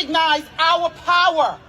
recognize our power.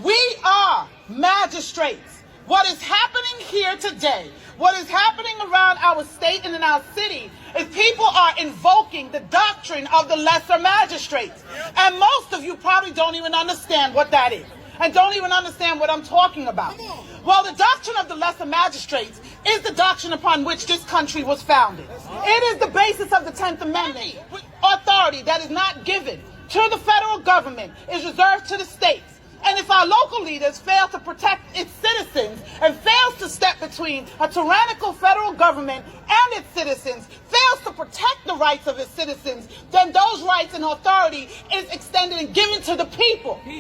We are magistrates. What is happening here today, what is happening around our state and in our city, is people are invoking the doctrine of the lesser magistrates. And most of you probably don't even understand what that is, and don't even understand what I'm talking about. Well, the doctrine of the lesser magistrates is the doctrine upon which this country was founded. It is the basis of the 10th Amendment. Authority that is not given to the federal government is reserved to the states. And if our local leaders fail to protect its citizens and fails to step between a tyrannical federal government and its citizens, fails to protect the rights of its citizens, then those rights and authority is extended and given to the people. We,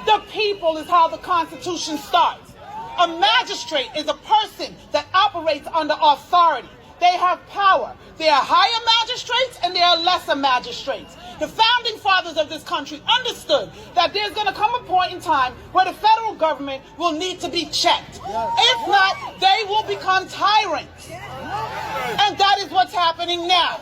the people, is how the Constitution starts. A magistrate is a person that operates under authority. They have power. There are higher magistrates and there are lesser magistrates. The founding fathers of this country understood that there's going to come a point in time where the federal government will need to be checked. If not, they will become tyrants. And that is what's happening now.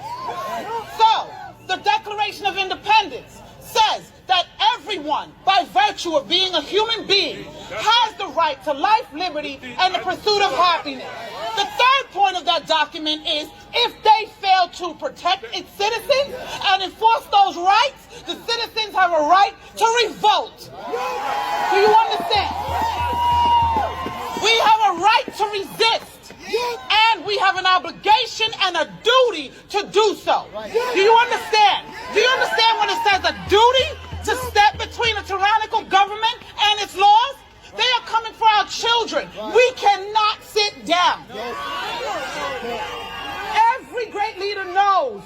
So, the Declaration of Independence says that everyone, by virtue of being a human being, has the right to life, liberty, and the pursuit of happiness. The third point of that document is, if they fail to protect its citizens and enforce those rights, the citizens have a right to revolt. Do you understand? We have a right to resist, and we have an obligation and a duty to do so. Do you understand? Do you understand when it says a duty to step between a tyrannical government and its laws? They are coming for our children. We cannot sit down. Every great leader knows,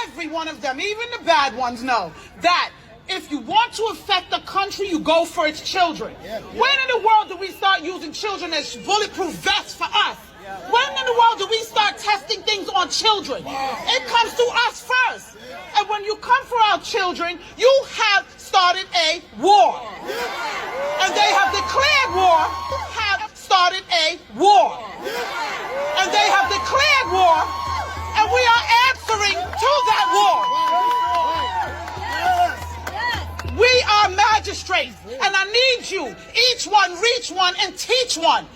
every one of them, even the bad ones know, that if you want to affect the country, you go for its children. When in the world do we start using children as bulletproof vests for us? When in the world do we start testing things on children? It comes to us first. And when you come for our children, you have started a war. And they have declared war, have started a war. And they have declared war, and we are answering to that war. We are magistrates, and I need you, each one, reach one, and teach one.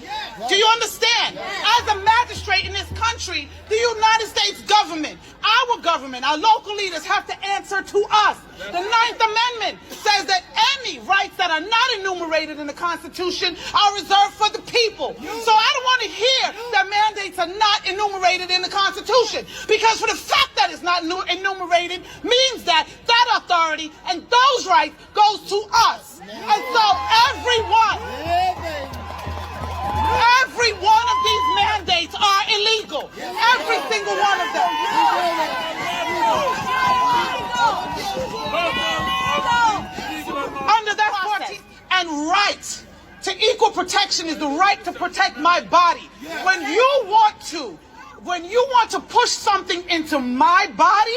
Do you understand? As a magistrate in this country, the United States government, our local leaders have to answer to us. The 9th Amendment says that any rights that are not enumerated in the Constitution are reserved for the people. So I don't want to hear that mandates are not enumerated in the Constitution, because for the fact that it's not enumerated means that that authority and those rights goes to us. And so every one of these mandates are illegal. Every single one of them. Under that 14th and right to equal protection is the right to protect my body. When you want to push something into my body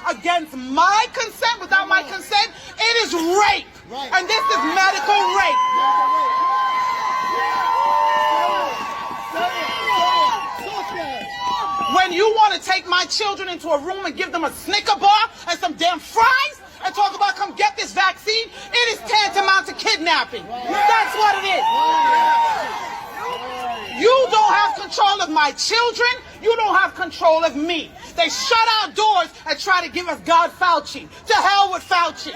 against my consent, without my consent, it is rape. And this is medical rape. When you want to take my children into a room and give them a Snicker bar and some damn fries and talk about come get this vaccine, it is tantamount to kidnapping. That's what it is. You don't have control of my children. You don't have control of me. They shut our doors and try to give us God Fauci. To hell with Fauci.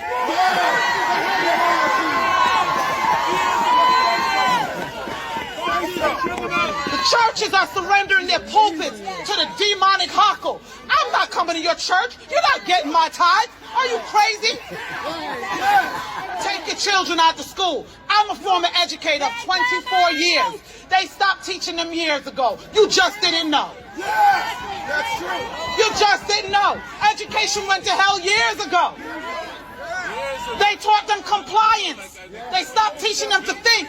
The churches are surrendering their pulpits to the demonic hawkle. I'm not coming to your church. You're not getting my tithe. Are you crazy? Take your children out to school. I'm a former educator of 24 years. They stopped teaching them years ago. You just didn't know. That's true. You just didn't know. Education went to hell years ago. They taught them compliance. They stopped teaching them to think.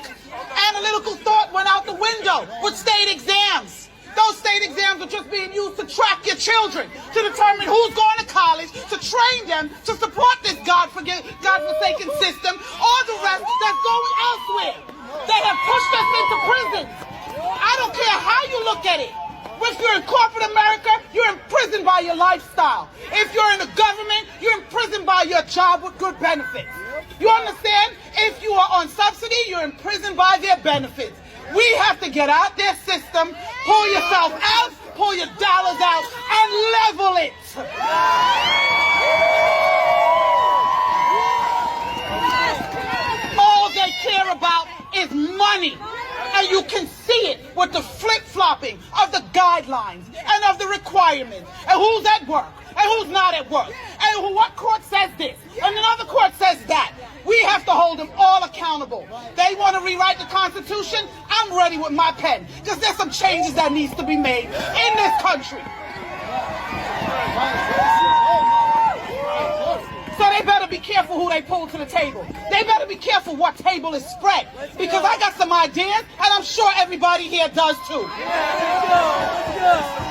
Analytical thought went out the window with state exams. Those state exams are just being used to track your children, to determine who's going to college, to train them to support this God-forsaken system, or the rest that's going elsewhere. They have pushed us into prisons. I don't care how you look at it. If you're in corporate America, you're imprisoned by your lifestyle. If you're in the government, you're imprisoned by your job with good benefits. You understand? If you are on subsidy, you're imprisoned by their benefits. We have to get out their system, pull yourself out, pull your dollars out, and level it. All they care about is money. And you can see it with the flip-flopping of the guidelines and of the requirements. And who's at work and who's not at work. And what court says this and another court says that. We have to hold them all accountable. They want to rewrite the Constitution. I'm ready with my pen because there's some changes that needs to be made in this country. So they better be careful who they pull to the table. They better be careful what table is spread. Because I got some ideas, and I'm sure everybody here does too. Let's go.